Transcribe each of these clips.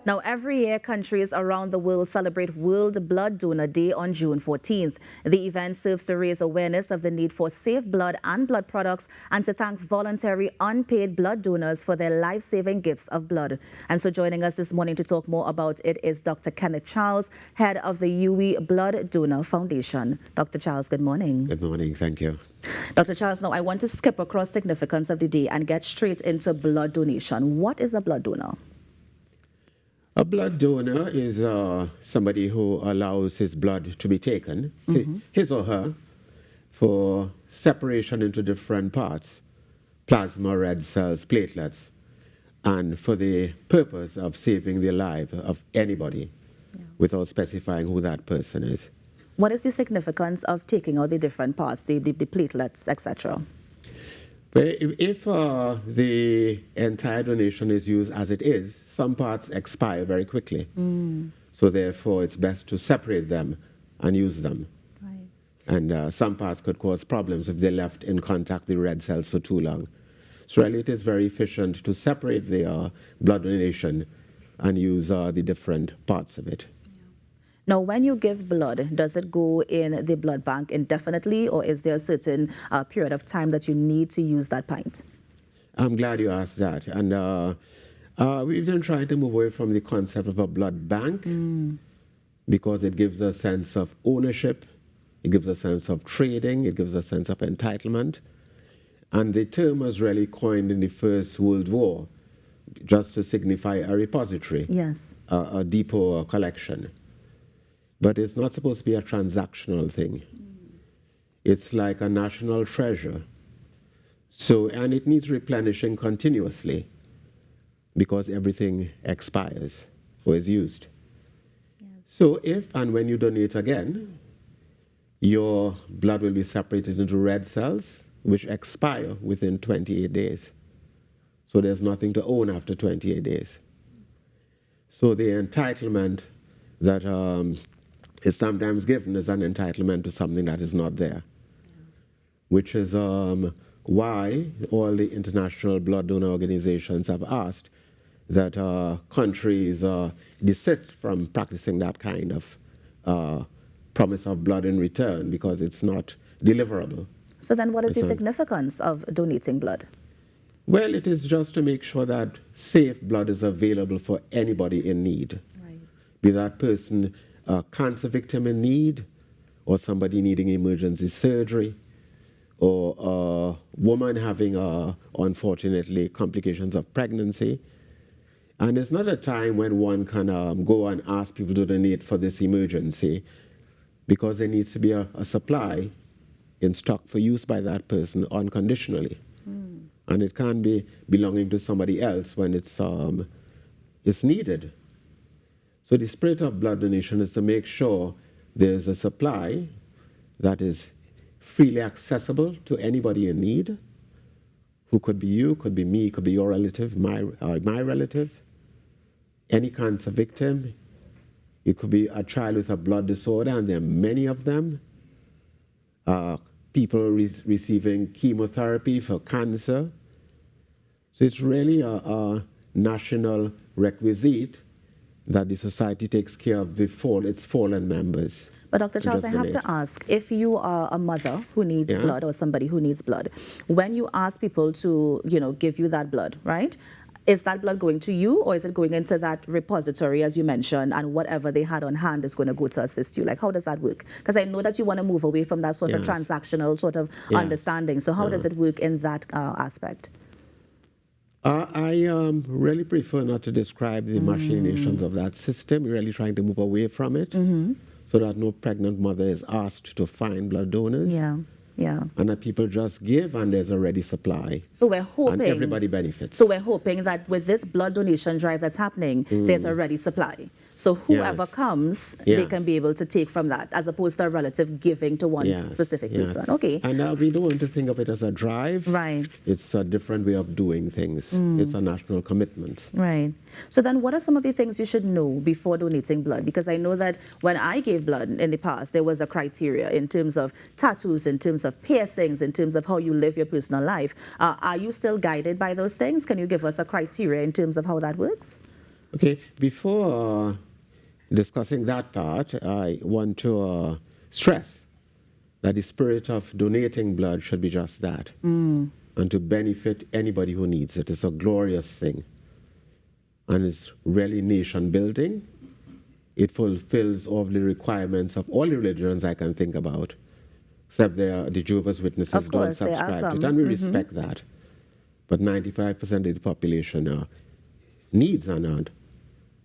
Now, every year, countries around the world celebrate World Blood Donor Day on June 14th. The event serves to raise awareness of the need for safe blood and blood products and to thank voluntary unpaid blood donors for their life-saving gifts of blood. And so joining us this morning to talk more about it is Dr. Kenneth Charles, head of the UE Blood Donor Foundation. Dr. Charles, good morning. Good morning. Thank you. Dr. Charles, now I want to skip across significance of the day and get straight into blood donation. What is a blood donor? A blood donor is somebody who allows his blood to be taken, his or her, for separation into different parts, plasma, red cells, platelets, and for the purpose of saving the life of anybody without specifying who that person is. What is the significance of taking out the different parts, the platelets, etc.? If the entire donation is used as it is, some parts expire very quickly. So therefore, it's best to separate them and use them. Right. And some parts could cause problems if they're left in contact with red cells for too long. So really, it is very efficient to separate the blood donation and use the different parts of it. Now, when you give blood, does it go in the blood bank indefinitely, or is there a certain period of time that you need to use that pint? I'm glad you asked that. And we've been trying to move away from the concept of a blood bank because it gives a sense of ownership, it gives a sense of trading, it gives a sense of entitlement. And the term was really coined in the First World War just to signify a repository, a depot, a collection. But it's not supposed to be a transactional thing. It's like a national treasure. So, and it needs replenishing continuously because everything expires or is used. So if and when you donate again, your blood will be separated into red cells, which expire within 28 days. So there's nothing to own after 28 days. So the entitlement that is sometimes given as an entitlement to something that is not there, which is why all the international blood donor organizations have asked that countries desist from practicing that kind of promise of blood in return because it's not deliverable. So then what is the significance of donating blood? Well, it is just to make sure that safe blood is available for anybody in need. Right. Be that person a cancer victim in need, or somebody needing emergency surgery, or a woman having, unfortunately, complications of pregnancy. And it's not a time when one can go and ask people to donate for this emergency, because there needs to be a supply in stock for use by that person unconditionally. And it can't be belonging to somebody else when it's needed. So the spirit of blood donation is to make sure there's a supply that is freely accessible to anybody in need, who could be you, could be me, could be your relative, my relative, any cancer victim. It could be a child with a blood disorder, and there are many of them. People receiving chemotherapy for cancer. So it's really a national requisite that the society takes care of its fallen members. But Dr. Charles, I have to ask, if you are a mother who needs blood or somebody who needs blood, when you ask people to, give you that blood, right? Is that blood going to you, or is it going into that repository, as you mentioned, and whatever they had on hand is going to go to assist you? Like, how does that work? Because I know that you want to move away from that sort of transactional sort of understanding. So how does it work in that aspect? I really prefer not to describe the machinations of that system. We're really trying to move away from it so that no pregnant mother is asked to find blood donors. And that people just give and there's a ready supply. So we're hoping... And everybody benefits. So we're hoping that with this blood donation drive that's happening, there's a ready supply. So whoever comes, they can be able to take from that, as opposed to a relative giving to one specific person. Okay. And we don't want to think of it as a drive. Right. It's a different way of doing things. It's a national commitment. Right. So then what are some of the things you should know before donating blood? Because I know that when I gave blood in the past, there was a criteria in terms of tattoos, in terms of piercings, in terms of how you live your personal life. Are you still guided by those things? Can you give us a criteria in terms of how that works? Okay, before discussing that part, I want to stress that the spirit of donating blood should be just that, and to benefit anybody who needs it. It's a glorious thing, and it's really nation building. It fulfills all the requirements of all the religions I can think about, except the Jehovah's Witnesses Of don't course, there are subscribe to it, some. and we respect that. But 95% of the population needs and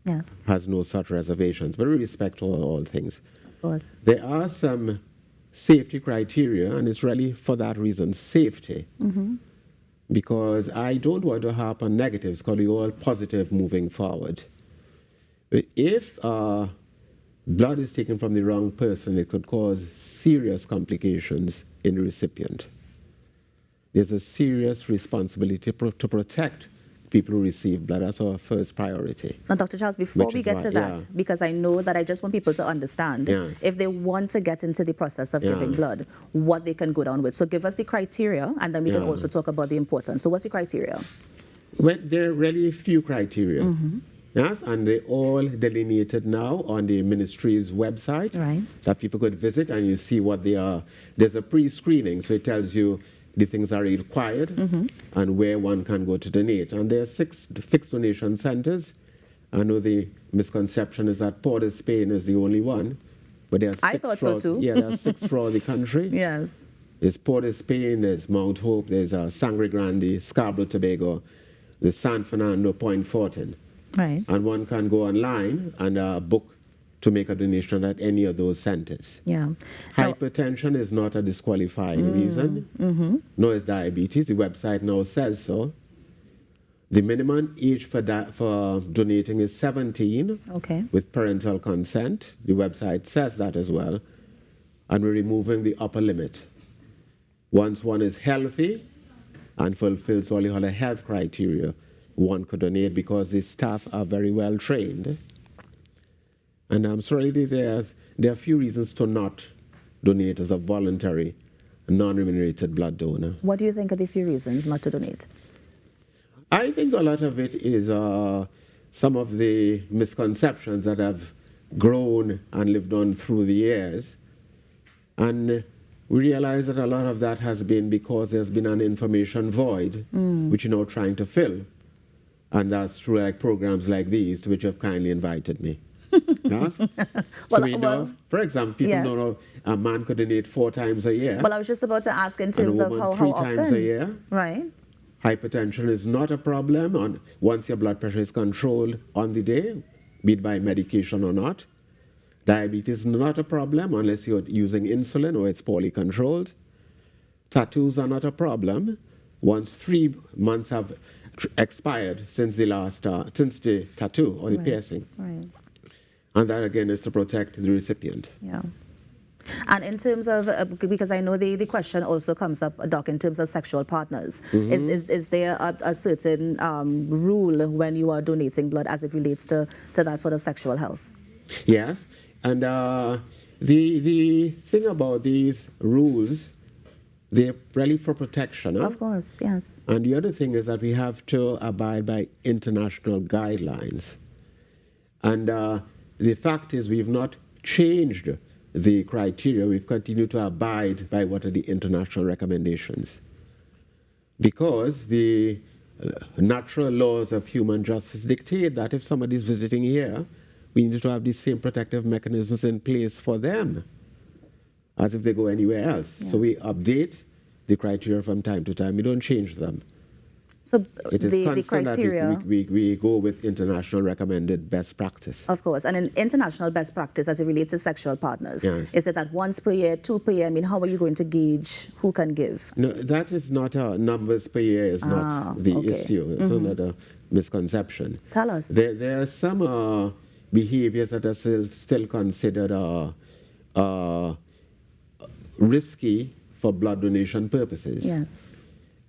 Yes, has no such reservations, but we respect all things. of course. There are some safety criteria, and it's really for that reason, safety. Because I don't want to harp on negatives, because we're all positive moving forward. But if blood is taken from the wrong person, it could cause serious complications in the recipient. There's a serious responsibility to protect people who receive blood. That's our first priority. Now, Dr. Charles, before Which we is get why- to that, yeah. because I know that I just want people to understand, Yes. if they want to get into the process of giving Yeah. blood, what they can go down with. So give us the criteria, and then we can Yeah. also talk about the importance. So what's the criteria? Well, there are really few criteria. Yes, and they're all delineated now on the ministry's website Right. that people could visit, and you see what they are. There's a pre-screening, so it tells you the things are required and where one can go to donate. And there are 6 fixed donation centers. I know the misconception is that Port of Spain is the only one, but there are 6 I thought so too. Yeah, there are 6 throughout the country. Yes. There's Port of Spain, there's Mount Hope, there's Sangre Grande, Scarborough, Tobago, there's San Fernando, Point Fortin. Right. And one can go online and book to make a donation at any of those centers. Yeah. Now, Hypertension is not a disqualifying reason, nor is diabetes. The website now says so. The minimum age for donating is 17 okay. with parental consent. The website says that as well. And we're removing the upper limit. Once one is healthy and fulfills all the other health criteria, one could donate because the staff are very well trained. And I'm sorry, there are a few reasons to not donate as a voluntary, non-remunerated blood donor. What do you think are the few reasons not to donate? I think a lot of it is some of the misconceptions that have grown and lived on through the years. And we realize that a lot of that has been because there's been an information void, which you're now trying to fill. And that's through programs like these, to which you've kindly invited me. Yes? For example, people yes. don't know a man could donate 4 times a year. Well, I was just about to ask in and terms a of woman how 3 often. times a year. Right. Hypertension is not a problem once your blood pressure is controlled on the day, be it by medication or not. Diabetes is not a problem unless you're using insulin or it's poorly controlled. Tattoos are not a problem once 3 months have expired since the tattoo or the piercing. Right. And that again is to protect the recipient. Yeah. And in terms of, because I know the question also comes up, Doc, in terms of sexual partners, is there a certain rule when you are donating blood as it relates to that sort of sexual health? Yes, and the thing about these rules, they're really for protection. Huh? Of course, yes. And the other thing is that we have to abide by international guidelines. And the fact is we've not changed the criteria. We've continued to abide by what are the international recommendations. Because the natural laws of human justice dictate that if somebody is visiting here, we need to have the same protective mechanisms in place for them as if they go anywhere else. Yes. So we update the criteria from time to time. We don't change them. So It is the constant criteria, that we go with international recommended best practice. of course, and in international best practice as it relates to sexual partners, Yes. is it that once per year, 2 per year? I mean, how are you going to gauge who can give? No, that is not numbers per year is not the okay. issue. It's another misconception. Tell us. There are some behaviors that are still considered risky for blood donation purposes. Yes.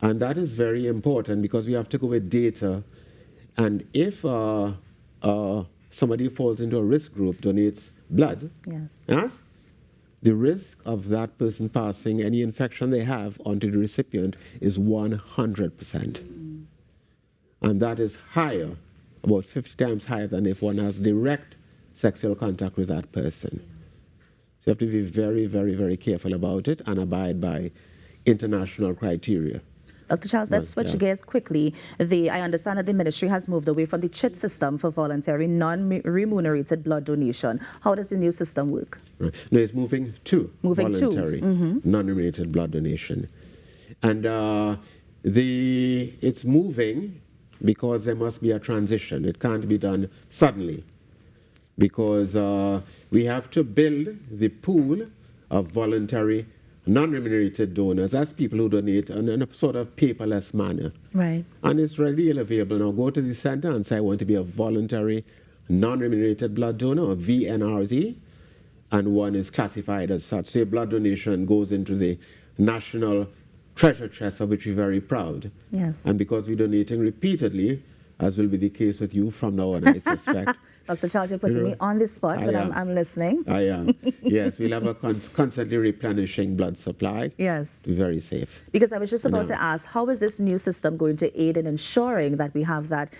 And that is very important because we have to go with data. And if somebody falls into a risk group, donates blood, Yes. yes, the risk of that person passing any infection they have onto the recipient is 100%. And that is higher about 50 times higher than if one has direct sexual contact with that person. So you have to be very, very, very careful about it and abide by international criteria. Dr. Charles, let's switch gears quickly. I understand that the ministry has moved away from the CHIT system for voluntary, non-remunerated blood donation. How does the new system work? Right. No, it's moving to voluntary, non-remunerated blood donation. And it's moving because there must be a transition. It can't be done suddenly because we have to build the pool of voluntary non-remunerated donors. That's people who donate in a sort of paperless manner. Right. And it's readily available. Now go to the center and say, I want to be a voluntary non-remunerated blood donor, or VNRD, and one is classified as such. So your blood donation goes into the national treasure chest, of which we're very proud. Yes. And because we're donating repeatedly, as will be the case with you from now on, I suspect. Dr. Charles, you're putting me on the spot, but I'm listening. I am. Yes, we'll have a constantly replenishing blood supply. Yes. Be very safe. Because I was just about to ask, how is this new system going to aid in ensuring that we have that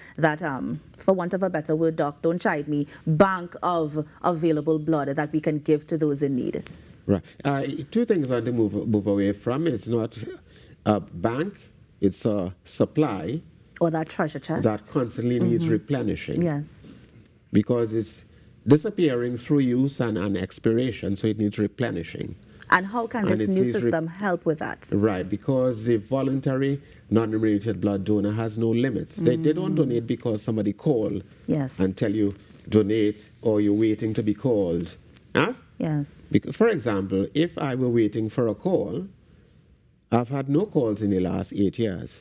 for want of a better word, Doc, don't chide me, bank of available blood that we can give to those in need? Right. Two things I want to move away from. It's not a bank, it's a supply. Or that treasure chest. That constantly needs replenishing. Yes. Because it's disappearing through use and expiration, so it needs replenishing. And how can this new system help with that? Right, because the voluntary non-remunerated blood donor has no limits. They don't donate because somebody called and tell you donate, or you're waiting to be called. Yes? Yes. Because, for example, if I were waiting for a call, I've had no calls in the last 8 years.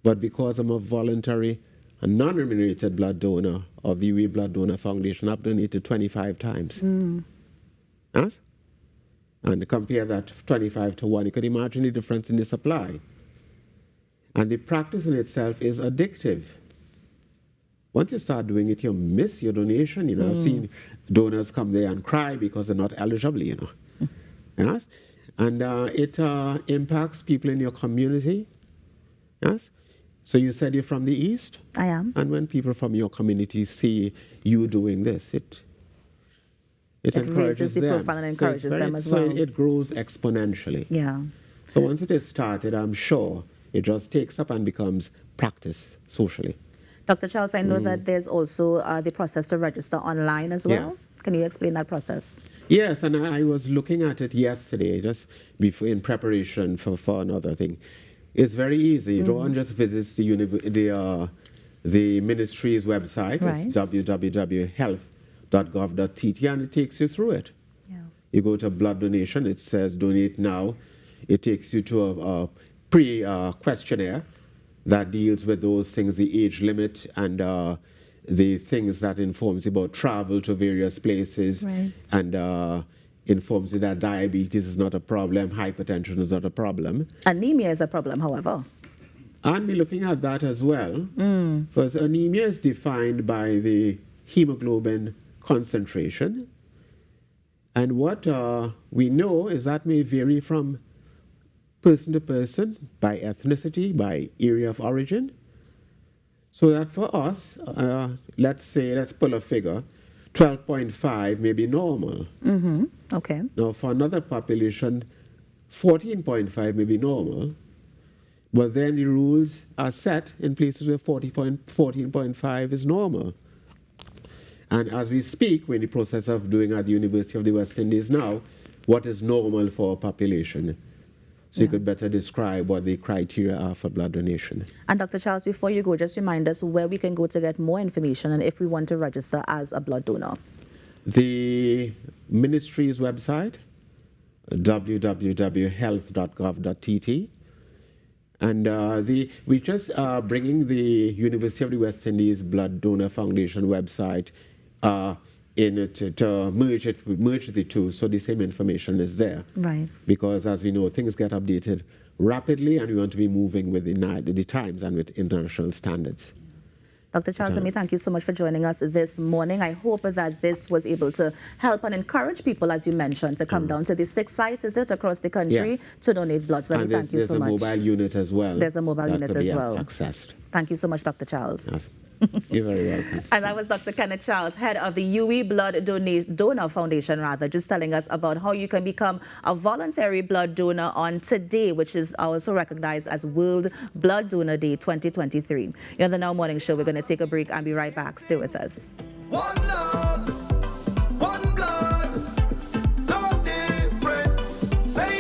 But because I'm a voluntary non-remunerated blood donor of the UE Blood Donor Foundation, I've donated 25 times. Yes? And compare that 25 to 1, you could imagine the difference in the supply. And the practice in itself is addictive. Once you start doing it, you miss your donation. You know, I've seen donors come there and cry because they're not eligible, you know. Yes? And it impacts people in your community. Yes? So you said you're from the East? I am. And when people from your community see you doing this, it encourages raises the them. profile and encourages them as well. So it grows exponentially. Yeah. So once it is started, I'm sure it just takes up and becomes practice socially. Dr. Charles, I know that there's also the process to register online as well. Yes. Can you explain that process? Yes, and I was looking at it yesterday, just before in preparation for another thing. It's very easy. You don't just visit the ministry's website. Right. It's www.health.gov.tt, and it takes you through it. Yeah. You go to blood donation, it says donate now. It takes you to a pre-questionnaire that deals with those things, the age limit and the things that informs about travel to various places, and informs you that diabetes is not a problem, hypertension is not a problem. Anemia is a problem, however. And we're looking at that as well, because anemia is defined by the hemoglobin concentration. And what we know is that may vary from person to person, by ethnicity, by area of origin. So that for us, let's pull a figure, 12.5 may be normal. Okay. Now for another population, 14.5 may be normal. But then the rules are set in places where 14.5 is normal. And as we speak, we're in the process of doing at the University of the West Indies now, what is normal for a population. So you could better describe what the criteria are for blood donation. And Dr. Charles, before you go, just remind us where we can go to get more information and if we want to register as a blood donor. The ministry's website, www.health.gov.tt. And we just bringing the University of the West Indies Blood Donor Foundation website to merge the two, so the same information is there. Right. Because as we know, things get updated rapidly, and we want to be moving with the times and with international standards. Dr. Charles, let me thank you so much for joining us this morning. I hope that this was able to help and encourage people, as you mentioned, to come down to the 6 sites, is it, across the country to donate blood. So let me thank you so much. There's a mobile unit as well. There's a mobile unit as well. Accessed. Thank you so much, Dr. Charles. Yes. You're very welcome. And that was Dr. Kenneth Charles, head of the UE Blood Donor Foundation, just telling us about how you can become a voluntary blood donor on today, which is also recognized as World Blood Donor Day 2023. You're on the Now Morning Show. We're going to take a break and be right back. Stay with us. One love.